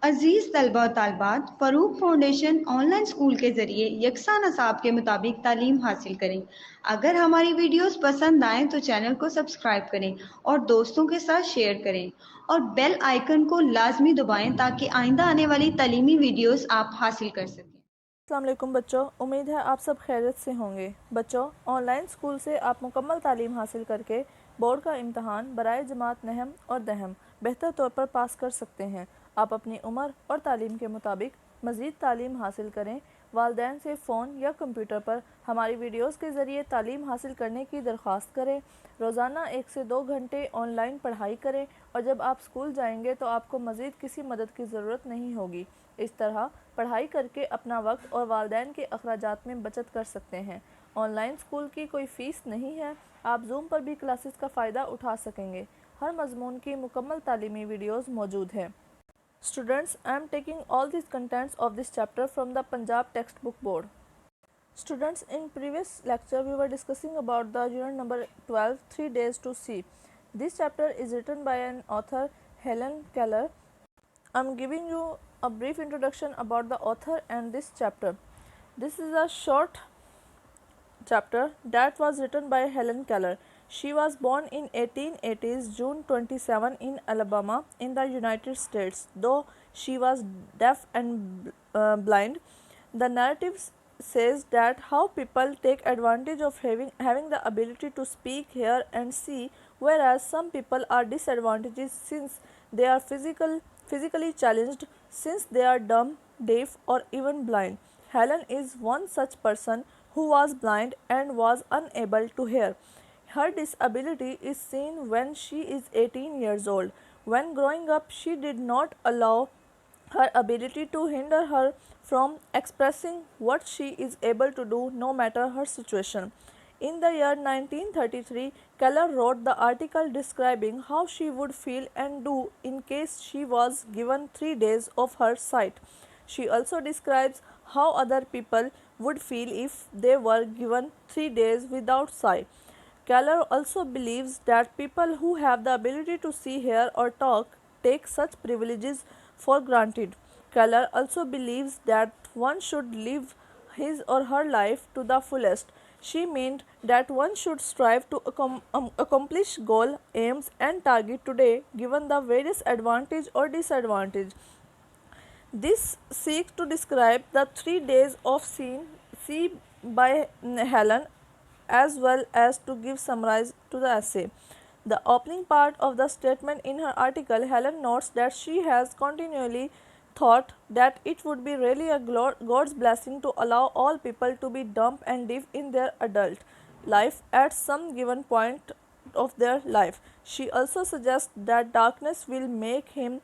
अजीज तलबा और तालबात, Farooq foundation online school के ज़रिए यकसा नसाब के मुताबिक तालीम हासिल करें। अगर हमारी वीडियोस पसंद आएँ तो चैनल को सब्सक्राइब करें और दोस्तों के साथ शेयर करें और बेल आइकन को लाजमी दबाएं ताकि आइंदा आने वाली तालीमी वीडियोस आप हासिल कर सकें। अस्सलाम वालेकुम बच्चों, उम्मीद है आप सब खैरियत से होंगे। बच्चों, ऑनलाइन स्कूल से आप मुकम्मल तालीम हासिल करके बोर्ड का इम्तहान बराए जमात नहम और दहम बेहतर तौर पर पास कर सकते हैं। आप अपनी उम्र और तालीम के मुताबिक मज़ीद तालीम हासिल करें। वालिदैन से फ़ोन या कंप्यूटर पर हमारी वीडियोज़ के ज़रिए तालीम हासिल करने की दरख्वास्त करें। रोज़ाना 1 से 2 घंटे ऑनलाइन पढ़ाई करें और जब आप स्कूल जाएंगे तो आपको मज़ीद किसी मदद की ज़रूरत नहीं होगी। इस तरह पढ़ाई करके अपना वक्त और वालिदैन के अखराजात में बचत कर सकते हैं। ऑनलाइन स्कूल की कोई फ़ीस नहीं है। आप जूम पर भी क्लासेस का फ़ायदा उठा सकेंगे। हर मजमून की मुकम्मल तालीमी वीडियोज़ मौजूद हैं। Students, I am taking all these contents of this chapter from the Punjab textbook board. Students, in previous lecture we were discussing about the unit number 12, 3 days to see. This chapter is written by an author, Helen Keller. I am giving you a brief introduction about the author and this chapter. This is a short chapter that was written by Helen Keller. She was born in 1880s June 27 in Alabama in the United States. Though she was deaf and blind, the narrative says that how people take advantage of having the ability to speak, hear and see, whereas some people are disadvantaged since they are physically challenged, since they are dumb, deaf or even blind. Helen is one such person who was blind and was unable to hear. Her disability is seen when she is 18 years old. When growing up, she did not allow her ability to hinder her from expressing what she is able to do no matter her situation. In the year 1933, Keller wrote the article describing how she would feel and do in case she was given 3 days of her sight. She also describes how other people would feel if they were given 3 days without sight. Keller also believes that people who have the ability to see, hear, or talk take such privileges for granted. Keller also believes that one should live his or her life to the fullest. She meant that one should strive to accomplish goal, aims, and target today, given the various advantage or disadvantage. This seeks to describe the 3 days of see by Helen as well as to give summarize to the essay. The opening part of the statement in her article, Helen notes that she has continually thought that it would be really a God's blessing to allow all people to be dumb and deaf in their adult life at some given point of their life. She also suggests that darkness will make him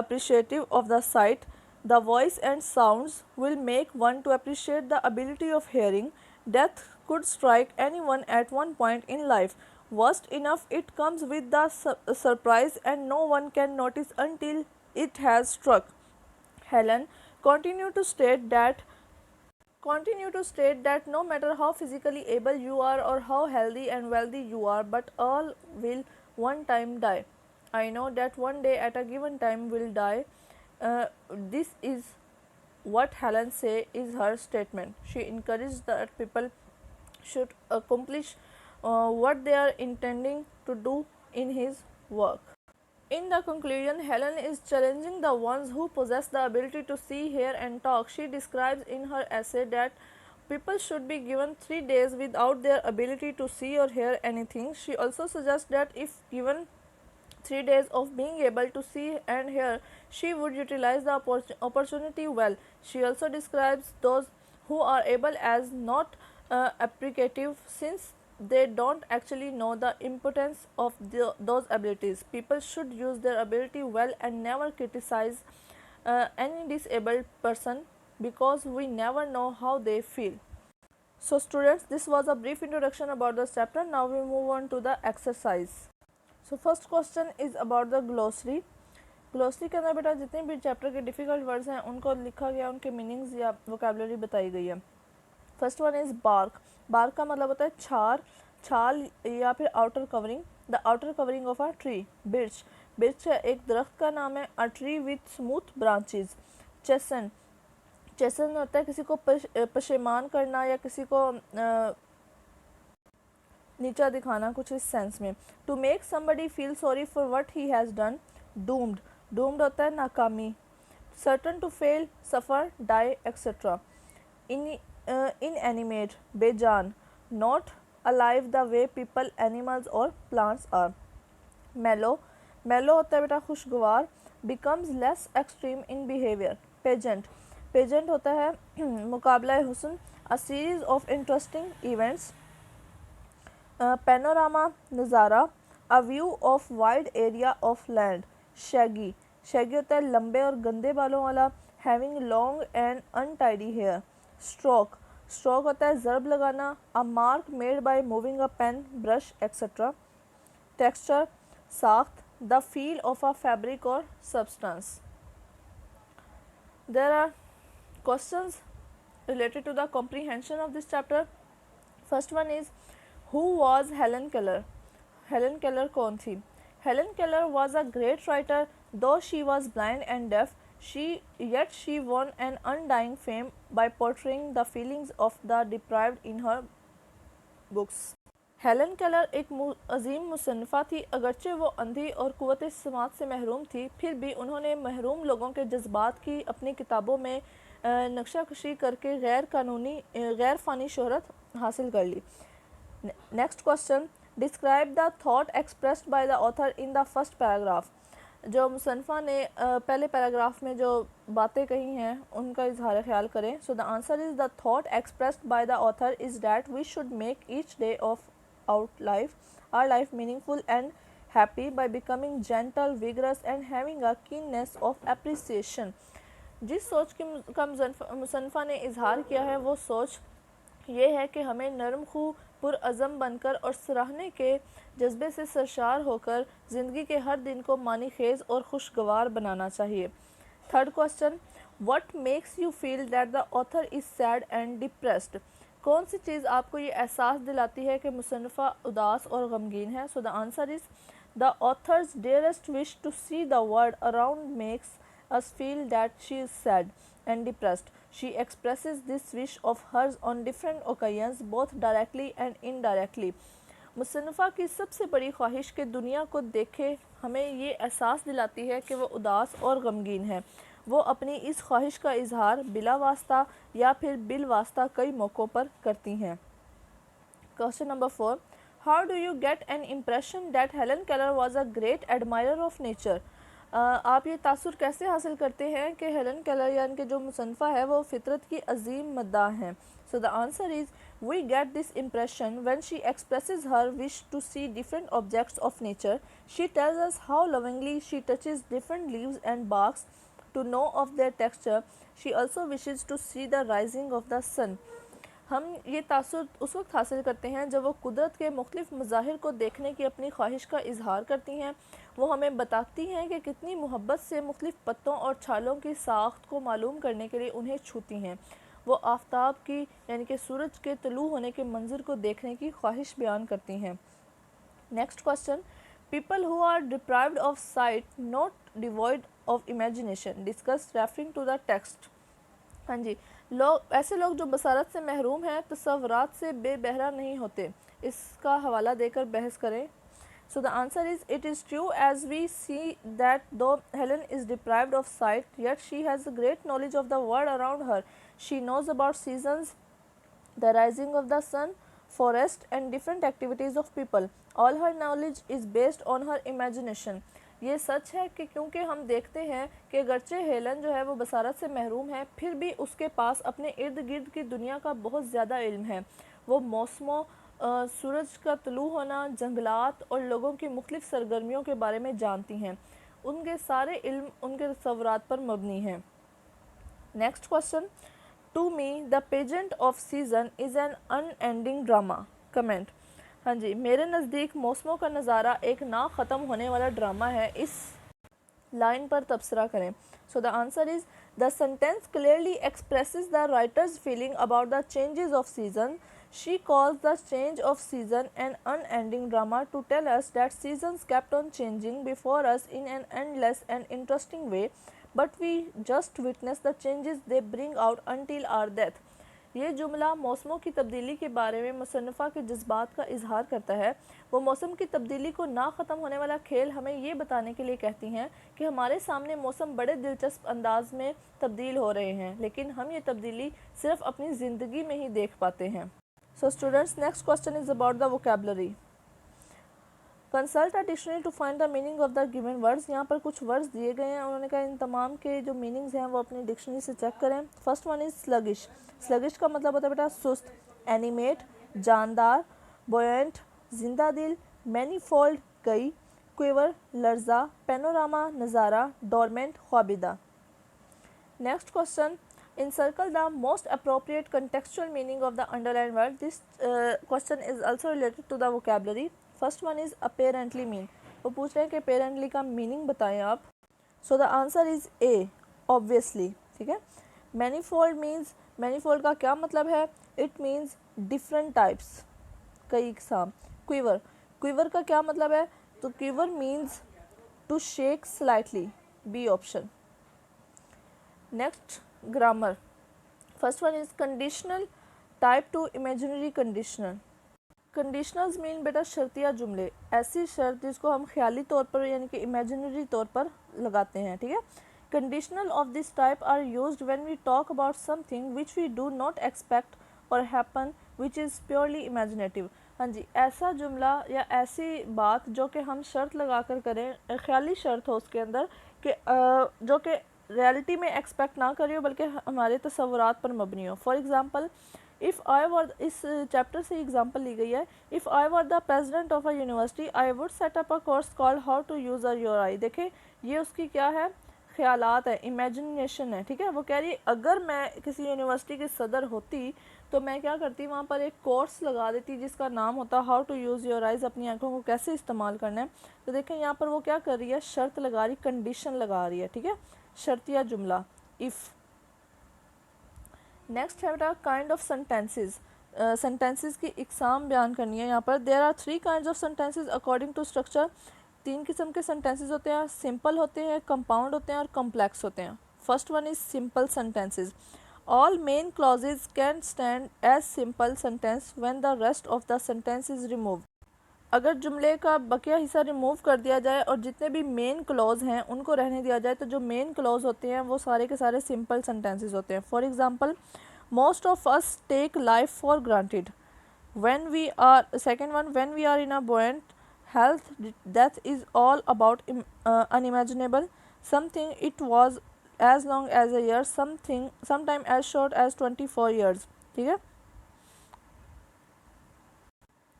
appreciative of the sight. The voice and sounds will make one to appreciate the ability of hearing. Death could strike anyone at one point in life. Worst enough, it comes with the surprise and no one can notice until it has struck. Helen continued to state that no matter how physically able you are or how healthy and wealthy you are, but all will one time die. I know that one day at a given time will die. This is what Helen say is her statement. She encouraged that people should accomplish what they are intending to do in his work. In the conclusion, Helen is challenging the ones who possess the ability to see, hear and talk. She describes in her essay that people should be given 3 days without their ability to see or hear anything. She also suggests that if given 3 days of being able to see and hear, she would utilize the opportunity well. She also describes those who are able as not appreciative since they don't actually know the importance of those abilities. People should use their ability well and never criticize any disabled person because we never know how they feel. So students, this was a brief introduction about the chapter. Now we move on to the exercise. So first question is about the glossary. Glossary के अंदर बेटा जितने भी chapter के difficult words हैं उनको लिखा गया, उनके मीनिंग्स या वोकेबलरी बताई गई है। First one is bark. Bark का मतलब होता है छाल, छाल या फिर outer covering. The outer covering of a tree. Birch, birch एक दरख्त का नाम है। A tree with smooth branches. Chasten, chasten होता है किसी को पशेमान करना या किसी को नीचा दिखाना, कुछ इस सेंस में। To make somebody feel sorry for what he has done. Doomed, doomed होता है नाकामी। Certain to fail, suffer, die, etcetera. Inanimate, बेजान। Not alive the way people, animals और प्लांट्स आर। मेलो, मेलो होता है बेटा खुशगवार। Becomes less extreme in behaviour. Pageant, pageant होता है मुकाबला हुस्न। A series of interesting events. Panorama, नज़ारा। A view of wide area of land. Shaggy, shaggy होता है लंबे और गंदे बालों वाला। Having long and untidy hair. Stroke, stroke होता है ज़रब लगाना। A mark made by moving a pen, brush, etcetera. Texture, साख्त। The feel of a fabric or substance. There are questions related to the comprehension of this chapter. First one is, who was Helen Keller? Helen Keller कौन थी? Helen Keller was a great writer. Though she was blind and deaf, she won an undying fame by portraying the feelings of the deprived in her books. Helen Keller एक अजीम मुसन्निफ़ा थी। अगरचे वो अंधी और क़ुव्वत समात से महरूम थी, फिर भी उन्होंने महरूम लोगों के जज्बात की अपनी किताबों में नक्शा कशी करके गैर फ़ानी शोहरत हासिल कर ली। Next question, describe the thought expressed by the author in the first paragraph. जो मुसन्निफ़ा ने पहले पैराग्राफ में जो बातें कही हैं उनका इजहार ख्याल करें। So the answer is, the thought expressed by the author is that we should make each day of our life meaningful and happy by becoming gentle, vigorous and having a keenness of appreciation. जिस सोच का मुसन्निफ़ा ने इजहार किया है वो सोच ये है कि हमें नरम खू पुरअज़म बनकर और सराहने के जज्बे से सरशार होकर ज़िंदगी के हर दिन को मानी खेज़ और खुशगवार बनाना चाहिए। Third question, what makes you feel that the author is sad and depressed. कौन सी चीज़ आपको ये एहसास दिलाती है कि मुसन्निफ़ा उदास और गमगीन है। So the answer is, the author's dearest wish to see the world around makes us feel that she is sad and depressed. She expresses this wish of hers on different occasions, both directly and indirectly. मुसन्निफ़ा की सबसे बड़ी ख्वाहिश कि दुनिया को देखे हमें ये एहसास दिलाती है कि वो उदास और गमगीन है। वो अपनी इस ख्वाहिश का इजहार बिला वास्ता या फिर बिल वास्ता कई मौक़ों पर करती हैं। Question number 4, how do you get an impression that Helen Keller was a great admire of nature. आप ये तासुर कैसे हासिल करते हैं कि हेलन केलर यानी कि जो मुसन्निफ़ा है वो फितरत की अजीम मद्दाह हैं। So the answer is, we get this impression when she expresses her wish to see different objects of nature. She tells us how lovingly she touches different leaves and barks to know of their texture. She also wishes to see the rising of the sun. हम ये तासुर उस वक्त हासिल करते हैं जब वो कुदरत के मुख्तलिफ मज़ाहिर को देखने की अपनी ख्वाहिश का इजहार करती हैं। वो हमें बताती हैं कि कितनी मोहब्बत से मुख्तलिफ पत्तों और छालों की साख्त को मालूम करने के लिए उन्हें छूती हैं। वो आफताब की यानी कि सूरज के तलू होने के मंजर को देखने की ख्वाहिश बयान करती हैं। Next question, people who are deprived of sight not devoid of imagination discuss referring to the text. हाँ जी, ऐसे लोग जो बसारत से महरूम हैं तसव्वुरात से बेबहरा नहीं होते, इसका हवाला देकर बहस करें। So the answer is, it is true as we see that though Helen is deprived of sight yet she has a great knowledge of the world around her. She knows about seasons, the rising of the sun, forest and different activities of people. All her knowledge is based on her imagination. ये सच है कि क्योंकि हम देखते हैं कि अगरचे Helen जो है वो बसारत से महरूम है, फिर भी उसके पास अपने इर्द गिर्द की दुनिया का बहुत ज़्यादा इल्म है। वो मौसमों, सूरज का तलू होना, जंगलात और लोगों की मुख्तलिफ सरगर्मियों के बारे में जानती हैं। उनके सारे इल्म उनके तसव्वुरात पर मबनी हैं। Next question, to me the pageant of season is an unending drama. Comment. हाँ जी, मेरे नज़दीक मौसमों का नज़ारा एक ना ख़त्म होने वाला ड्रामा है। इस लाइन पर तबसरा करें। So the answer is, the sentence clearly expresses the writers feeling about the changes of season. She calls the change of season an unending drama to tell us that seasons kept on changing before us in an endless and interesting way, but we just witness the changes they bring out until our death. ये जुमला मौसमों की तब्दीली के बारे में मुसन्नफ़ा के जज्बात का इजहार करता है। वो मौसम की तब्दीली को ना ख़त्म होने वाला खेल हमें ये बताने के लिए कहती हैं कि हमारे सामने मौसम बड़े दिलचस्प अंदाज में तब्दील हो रहे हैं, लेकिन हम ये तब्दीली सिर्फ अपनी ज़िंदगी में ही देख पाते हैं। So students, next question is about the vocabulary. Consult a dictionary to find the meaning of the given words. यहाँ पर कुछ वर्ड्स दिए गए हैं, उन्होंने कहा इन तमाम के जो मीनिंग्स हैं वो अपनी डिक्शनरी से चेक करें। First one is sluggish. Sluggish का मतलब होता है बेटा सुस्त, एनिमेट जानदार, बोयंट जिंदा दिल, मैनीफोल्ड कई, क्विवर लर्जा, पेनोरामा नज़ारा, डोरमेंट ख्वाबिदा। Next question, encircle the most appropriate contextual meaning of the underlined word. This question is also related to the vocabulary. First one is apparently mean. वो पूछ रहे हैं कि apparently का meaning बताएं आप. So the answer is A, obviously. ठीक है. Manifold means, manifold का क्या मतलब है? It means different types, कई इकसाम. Quiver, quiver का क्या मतलब है? तो quiver means to shake slightly. B option. Next, grammar. First one is conditional type to imaginary conditional. Conditionals mean बेटा शर्तिया जुमले, ऐसी शर्त जिसको हम ख्याली तौर पर यानी कि इमेजिनरी तौर पर लगाते हैं। ठीक है। Conditional of this type are used when we talk about something which we do not expect or happen which is purely imaginative. हाँ जी, ऐसा जुमला या ऐसी बात जो कि हम शर्त लगा कर करें, ख्याली शर्त हो उसके अंदर कि जो कि रियलिटी में एक्सपेक्ट ना करिए बल्कि हमारे तसव्वुरात पर मबनी हो। For example, if I were, इस चैप्टर से एग्जांपल ली गई है, if I were the president of a university I would set up a course called how to use your eye. देखें ये उसकी क्या है, ख्यालात है, इमेजिनेशन है। ठीक है। वो कह रही है अगर मैं किसी यूनिवर्सिटी की सदर होती तो मैं क्या करती, वहाँ पर एक कोर्स लगा देती जिसका नाम होता how to use your eyes, अपनी आंखों को कैसे इस्तेमाल करना है। तो देखें यहाँ पर वो क्या कर रही है, शर्त लगा रही, कंडीशन लगा रही है। ठीक है, शर्तिया जुमला इफ़। नेक्स्ट है बेटा काइंड ऑफ सेंटेंसेस। सेंटेंसेस की इकसाम बयान करनी है। यहाँ पर there are 3 kinds of sentences according to structure. 3 किस्म के सेंटेंसेस होते हैं, सिंपल होते हैं, कंपाउंड होते हैं और कॉम्प्लेक्स होते हैं। First one is simple sentences. All main clauses can stand as simple sentence when the rest of the sentence is remove. अगर जुमले का बकिया हिस्सा रिमूव कर दिया जाए और जितने भी मेन क्लॉज हैं उनको रहने दिया जाए तो जो मेन क्लॉज होते हैं वो सारे के सारे सिंपल सेंटेंसेस होते हैं। For example, most of us take life for granted when we are, second one, when we are in a buoyant health death is all about unimaginable, something it was as long as a year, something sometime as short as 24 years. ठीक है।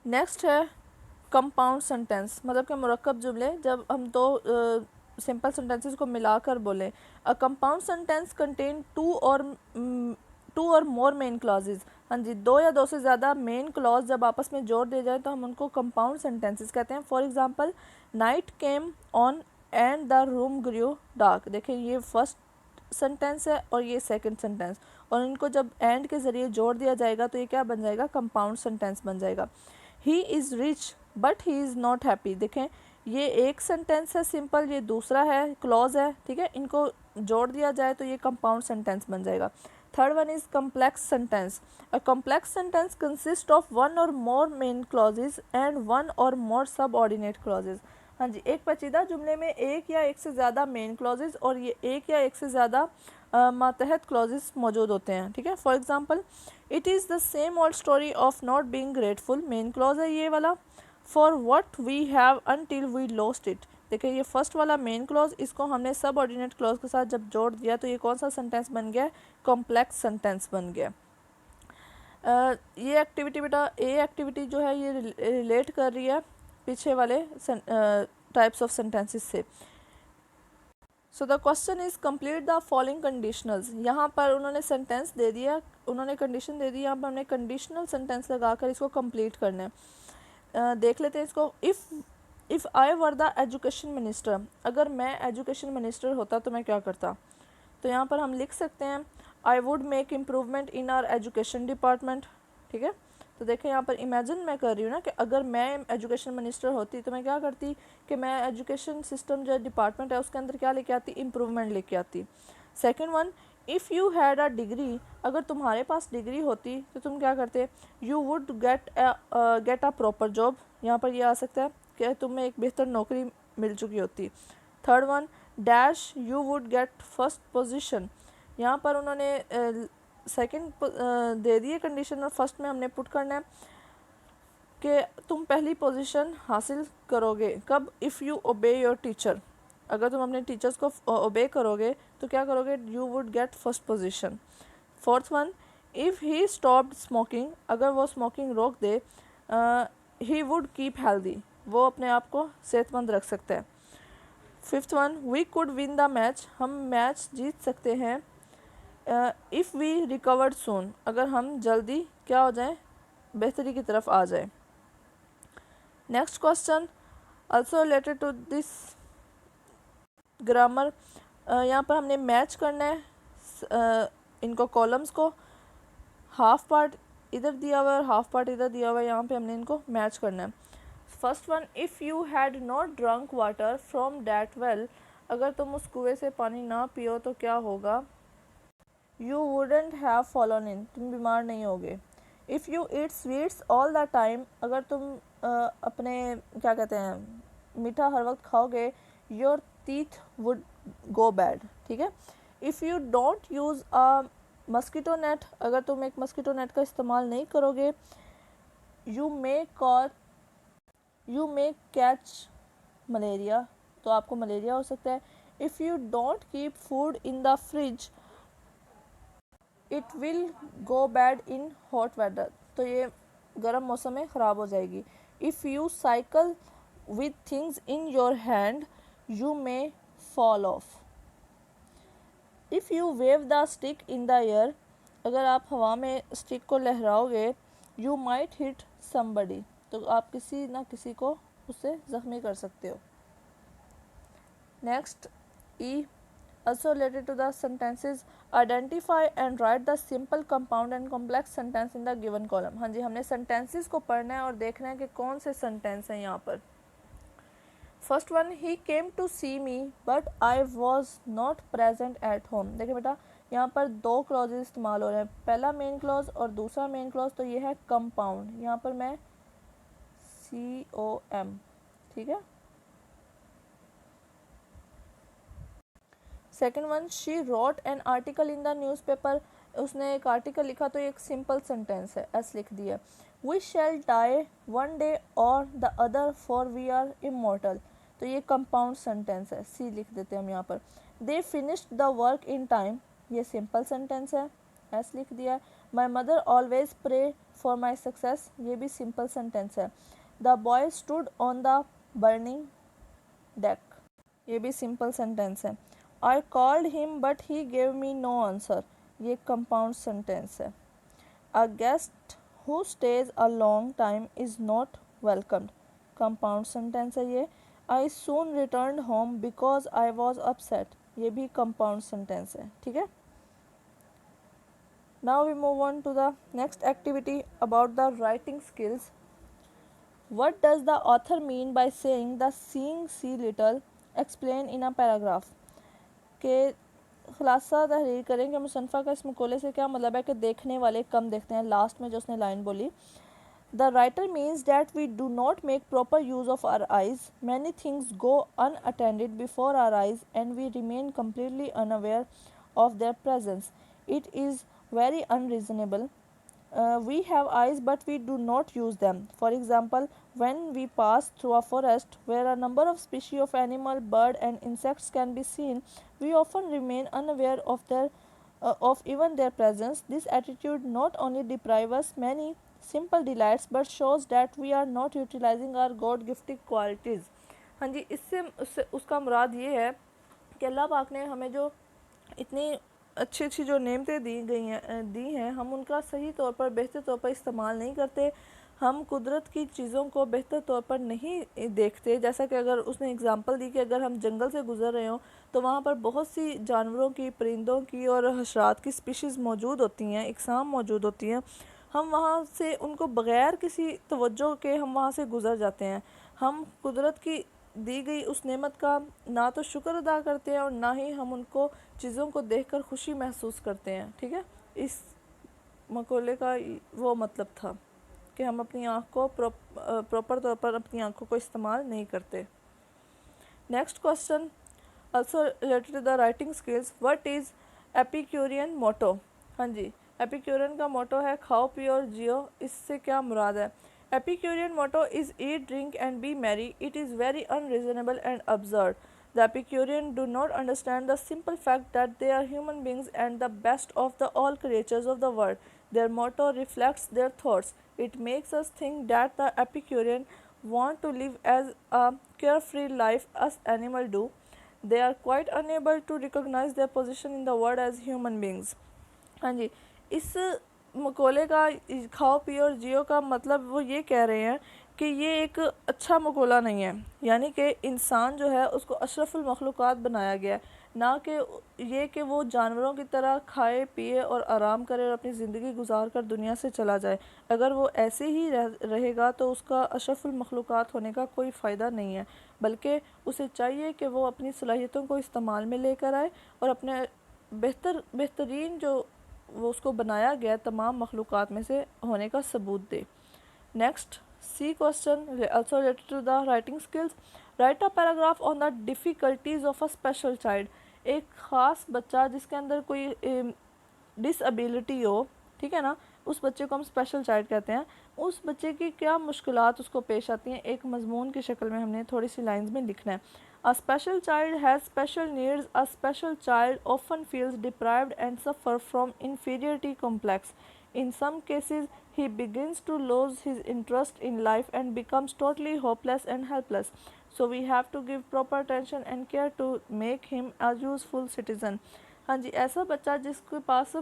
Next है compound sentence, मतलब कि मुरक्कब जुमले जब हम दो simple sentences को मिलाकर बोलें। A compound sentence contain two और मोर मेन क्लॉजेज। हाँ जी, 2 या 2 से ज़्यादा मेन क्लॉज जब आपस में जोड़ दिए जाए तो हम उनको कंपाउंड सेंटेंसेस कहते हैं। For example, night came on and the room grew dark. देखिए ये फर्स्ट सेंटेंस है और ये सेकंड सेंटेंस, और इनको जब एंड के ज़रिए जोड़ दिया जाएगा तो ये क्या बन जाएगा, कंपाउंड सेंटेंस बन जाएगा। He is rich but he is not happy. देखें ये एक सेंटेंस है सिंपल, ये दूसरा है क्लॉज है। ठीक है, इनको जोड़ दिया जाए तो ये कंपाउंड सेंटेंस बन जाएगा। Third one is complex sentence. A complex sentence consist of 1 और मोर मेन क्लॉजेज एंड 1 और मोर सब ऑर्डिनेट क्लॉजेज। हाँ जी, एक पेचीदा जुमले में एक या एक से ज़्यादा मेन क्लॉजेज और ये एक या एक से ज़्यादा मातहत क्लॉजेस मौजूद होते हैं। ठीक है। For example, it is the same old story of not being grateful, main clause है ये वाला, for what we have until we lost it. देखिए ये फर्स्ट वाला मेन क्लॉज, इसको हमने सब ऑर्डिनेट क्लॉज के साथ जब जोड़ दिया तो ये कौन सा सेंटेंस बन गया, कॉम्प्लेक्स सेंटेंस बन गया। ये एक्टिविटी बेटा, ए एक्टिविटी जो है ये रिलेट कर रही है पीछे वाले टाइप्स ऑफ सेंटेंसेस से। So the question is complete the following conditionals. यहाँ पर उन्होंने सेंटेंस दे दिया, उन्होंने कंडीशन दे दी, यहाँ पर हमने कंडीशनल सेंटेंस लगाकर इसको कंप्लीट करना है। देख लेते हैं इसको। If I were the education minister, अगर मैं एजुकेशन मिनिस्टर होता तो मैं क्या करता। तो यहाँ पर हम लिख सकते हैं I would make improvement in our education department. ठीक है, तो देखें यहाँ पर इमेजिन मैं कर रही हूँ ना कि अगर मैं एजुकेशन मिनिस्टर होती तो मैं क्या करती कि मैं एजुकेशन सिस्टम जो डिपार्टमेंट है उसके अंदर क्या लेके आती, इम्प्रूवमेंट लेके आती। Second one, if you had a degree, अगर तुम्हारे पास डिग्री होती तो तुम क्या करते, you would get a proper job, यहाँ पर ये आ सकता है कि तुम्हें एक बेहतर नौकरी मिल चुकी होती। Third one, dash you would get first position, यहाँ पर उन्होंने सेकंड दे दिए कंडीशन और फर्स्ट में हमने पुट करना है कि तुम पहली पोजीशन हासिल करोगे कब, इफ़ यू ओबे योर टीचर, अगर तुम अपने टीचर्स को ओबे करोगे तो क्या करोगे, you would get first position. Fourth one, if he stopped smoking, अगर वो स्मोकिंग रोक दे, ही वुड कीप हेल्दी, वो अपने आप को सेहतमंद रख सकता है। Fifth one, we could win the match, हम मैच जीत सकते हैं। इफ़ वी रिकवर्ड सून, अगर हम जल्दी क्या हो जाए, बेहतरी की तरफ आ जाए। Next question also related to this grammar, यहाँ पर हमने मैच करना है इनको कॉलम्स को, हाफ पार्ट इधर दिया हुआ है और हाफ पार्ट इधर दिया हुआ है, यहाँ पे हमने इनको मैच करना है। First one, if you had not drunk water from that well, अगर तुम उस कुएं से पानी ना पियो तो क्या होगा, यू वुडेंट हैव फॉलोन इन, तुम बीमार नहीं होगे। If you eat sweets all the time, अगर तुम अपने क्या कहते हैं मीठा हर वक्त खाओगे, your teeth would go bad, ठीक है। If you don't use a mosquito net, अगर तुम एक मस्कीटो नेट का इस्तेमाल नहीं करोगे, यू मे कैच मलेरिया, तो आपको मलेरिया हो सकता है। If you don't keep food in the fridge, it will go bad in hot weather, तो ये गर्म मौसम में ख़राब हो जाएगी। If you cycle with things in your hand, you may fall off. If you wave the stick in the air, अगर आप हवा में स्टिक को लहराओगे, यू माइट हिट समबडी, तो आप किसी ना किसी को उससे ज़ख्मी कर सकते हो। Next E, also related to the sentences, identify and write the simple compound and complex sentence in the given column। हाँ जी, हमने sentences को पढ़ना है और देखना है कि कौन से sentence हैं यहाँ पर। First one, he came to see me but I was not present at home। देखिए बेटा, यहाँ पर दो क्लॉजेज इस्तेमाल हो रहे हैं, पहला मेन क्लॉज और दूसरा मेन क्लॉज, तो ये है कंपाउंड, यहाँ पर मैं COM, ठीक है। Second one, she wrote an article in the newspaper, उसने एक आर्टिकल लिखा, तो एक सिंपल सेंटेंस है, एस लिख दिया। We shall die one day or the other for we are immortal, तो ये कंपाउंड सेंटेंस है, सी लिख देते हैं हम यहाँ पर। They finished the work in time, ये सिंपल सेंटेंस है, एस लिख दिया। My mother always pray for my success, ये भी सिंपल सेंटेंस है। The boy stood on the burning deck, ये भी सिंपल सेंटेंस है। I called him but he gave me no answer, ये कंपाउंड सेंटेंस है। A guest who stays a long time is not welcomed, compound sentence है ये। I soon returned home because I was upset, ये भी compound sentence है, ठीक है। Now we move on to the next activity about the writing skills. What does the author mean by saying the seeing see little? Explain in a paragraph. के खुलासा तहरीर करें कि मुसन्फ़ा का इस मक़ूले से क्या मतलब है कि देखने वाले कम देखते हैं, लास्ट में जो उसने लाइन बोली। The writer means that we do not make proper use of our eyes, many things go unattended before our eyes and we remain completely unaware of their presence, it is very unreasonable. We have eyes but we do not use them. For example, when we pass through a forest where a number of species of animal, bird and insects can be seen, we often remain unaware of even their presence. This attitude not only deprives us many simple delights but shows that we are not utilizing our God gifted qualities. हाँ जी, इससे उसका मुराद ये है कि अल्लाह पाक ने हमें जो इतनी अच्छी अच्छी जो नेमतें दी हैं, हम उनका सही तौर पर बेहतर तौर पर इस्तेमाल नहीं करते। हम कुदरत की चीज़ों को बेहतर तौर पर नहीं देखते। जैसा कि अगर उसने एग्ज़ाम्पल दी कि अगर हम जंगल से गुज़र रहे हों तो वहाँ पर बहुत सी जानवरों की, परिंदों की और हशरात की स्पीशीज़ मौजूद होती हैं, इकसाम मौजूद होती हैं, हम वहाँ से उनको बग़ैर किसी तवज्जो के हम वहाँ से गुज़र जाते हैं। हम कुदरत की दी गई उस नेमत का ना तो शुक्र अदा करते हैं और ना ही हम उनको चीज़ों को देखकर खुशी महसूस करते हैं। ठीक है, इस मकौले का वो मतलब था कि हम अपनी आँख को प्रॉपर तौर पर अपनी आँखों को इस्तेमाल नहीं करते। Next question also related to the writing skills, what is Epicurean motto? हाँ जी, एपिक्यूरियन का मोटो है खाओ पियो और जियो। इससे क्या मुराद है? Epicurean motto is eat drink and be merry. It is very unreasonable and absurd. The Epicurean do not understand the simple fact that they are human beings and the best of the all creatures of the world. Their motto reflects their thoughts. It makes us think that the Epicurean want to live as a carefree life as animals do. They are quite unable to recognize their position in the world as human beings. हाँ जी, इस Macaulay का खाओ पियो और जियो का मतलब वो ये कह रहे हैं कि ये एक अच्छा मकौला नहीं है, यानी कि इंसान जो है उसको अशरफुल मखलूक़ात बनाया गया है, ना कि ये कि वो जानवरों की तरह खाए पिए और आराम करे और अपनी ज़िंदगी गुजार कर दुनिया से चला जाए। अगर वो ऐसे ही रहेगा तो उसका अशरफुल मखलूक़ात होने का कोई फ़ायदा नहीं है, बल्कि उसे चाहिए कि वो अपनी सलाहियतों को इस्तेमाल में लेकर आए और अपने बेहतरीन जो वो उसको बनाया गया तमाम मखलूक़ात में से होने का सबूत दे। Next C question also related to the writing skills. Write a paragraph on the difficulties of a special child. एक ख़ास बच्चा जिसके अंदर कोई डिसएबिलिटी हो, ठीक है ना, उस बच्चे को हम स्पेशल चाइल्ड कहते हैं। उस बच्चे की क्या मुश्किलात उसको पेश आती हैं, एक मजमून की शक्ल में हमने थोड़ी सी लाइंस में लिखना है। A special child has special needs. A special child often feels deprived and suffer from inferiority complex. In some cases, he begins to lose his interest in life and becomes totally hopeless and helpless. So we have to give proper attention and care to make him a useful citizen. हाँ जी, ऐसा बच्चा जिसके पास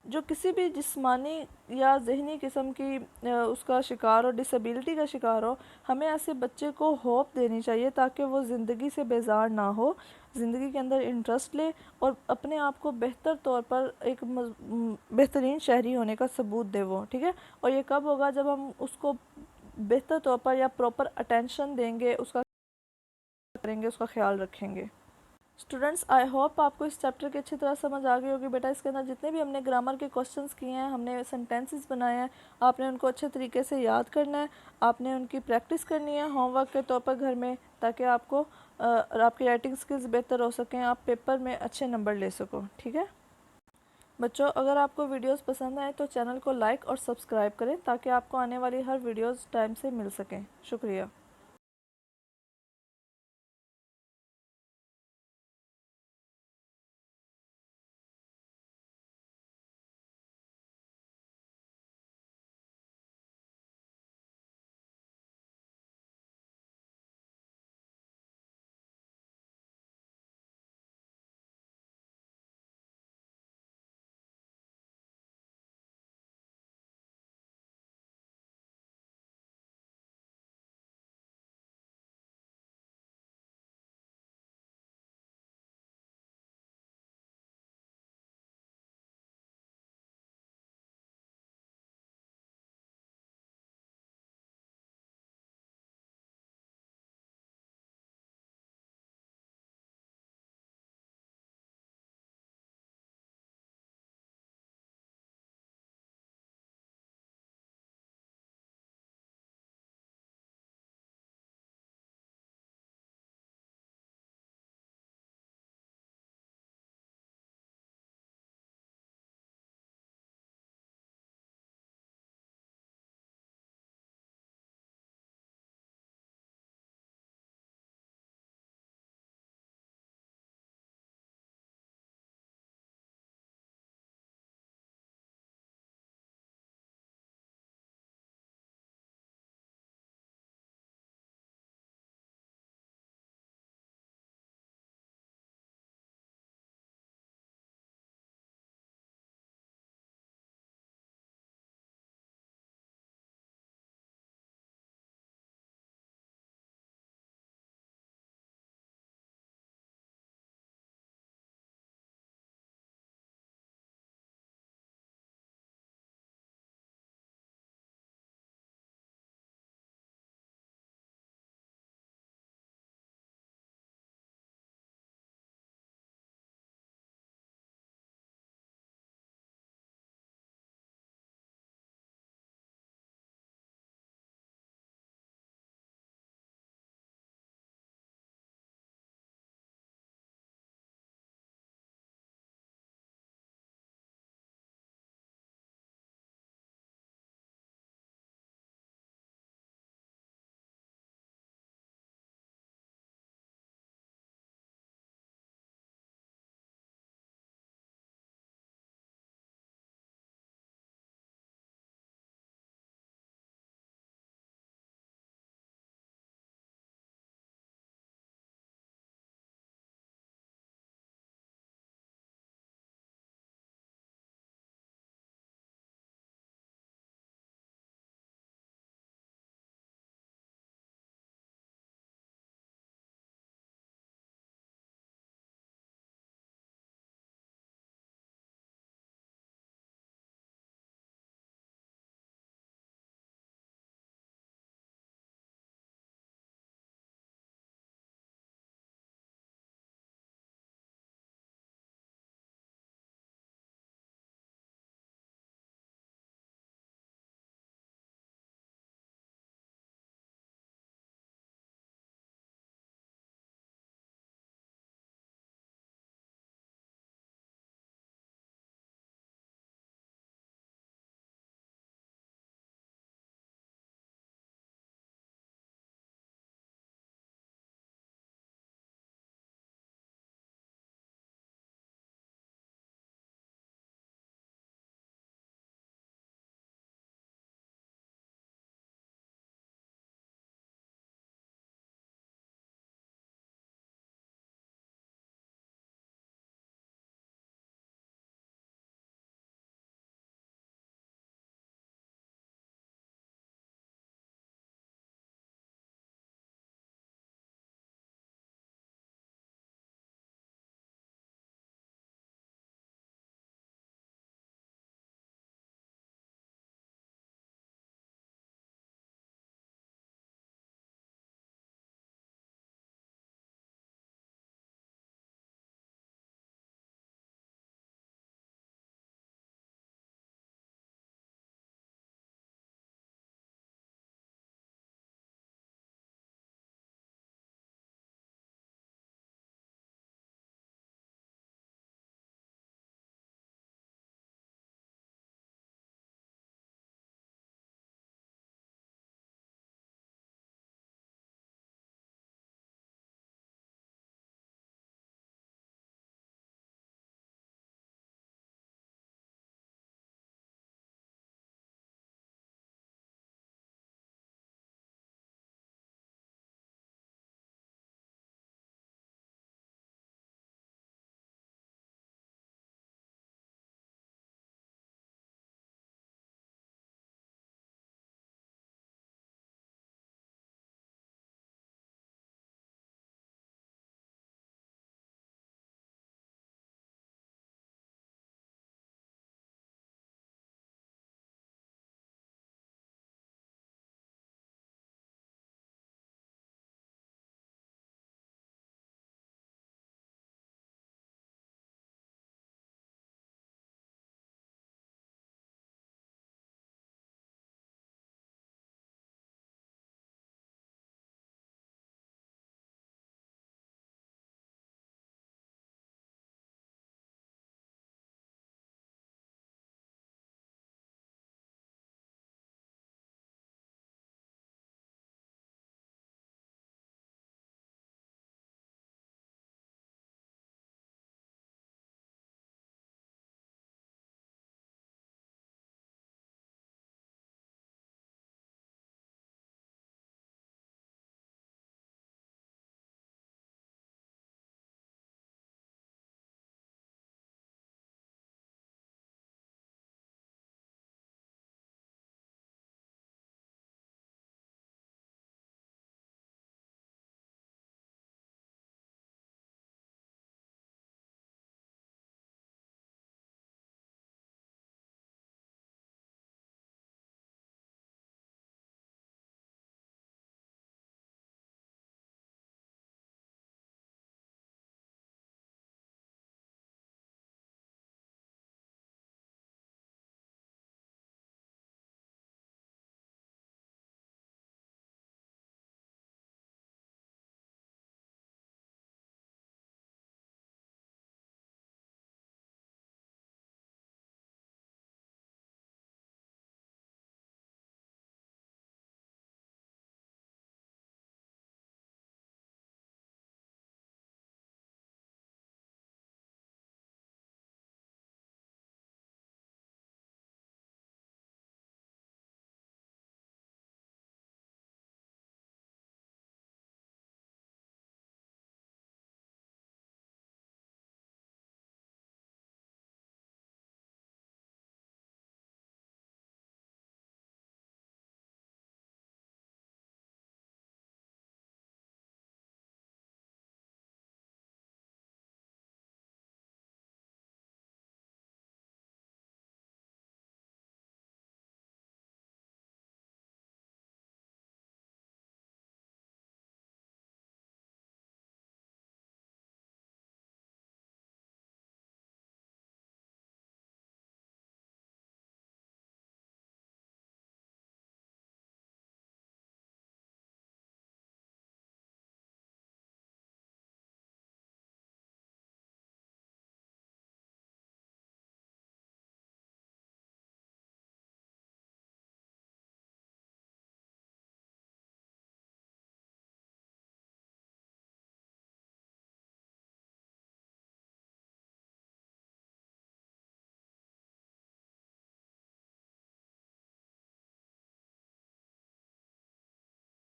जो किसी भी जिस्मानी या ज़हनी किस्म की उसका शिकार हो, डिसेबिलिटी का शिकार हो, हमें ऐसे बच्चे को होप देनी चाहिए ताकि वो ज़िंदगी से बेजार ना हो, ज़िंदगी के अंदर इंटरेस्ट ले और अपने आप को बेहतर तौर पर एक बेहतरीन शहरी होने का सबूत दे वो। ठीक है, और ये कब होगा? जब हम उसको बेहतर तौर पर या प्रॉपर अटेंशन देंगे, उसका करेंगे, उसका ख्याल रखेंगे। स्टूडेंट्स, आई होप आपको इस चैप्टर की अच्छी तरह समझ आ गई होगी। बेटा, इसके अंदर जितने भी हमने ग्रामर के क्वेश्चंस किए हैं, हमने सेंटेंसेस बनाए हैं, आपने उनको अच्छे तरीके से याद करना है, आपने उनकी प्रैक्टिस करनी है होमवर्क के तौर पर घर में, ताकि आपको आपकी राइटिंग स्किल्स बेहतर हो सकें, आप पेपर में अच्छे नंबर ले सको। ठीक है बच्चों, अगर आपको वीडियोस पसंद आए तो चैनल को लाइक और सब्सक्राइब करें ताकि आपको आने वाली हर वीडियोस टाइम से मिल सकें। शुक्रिया।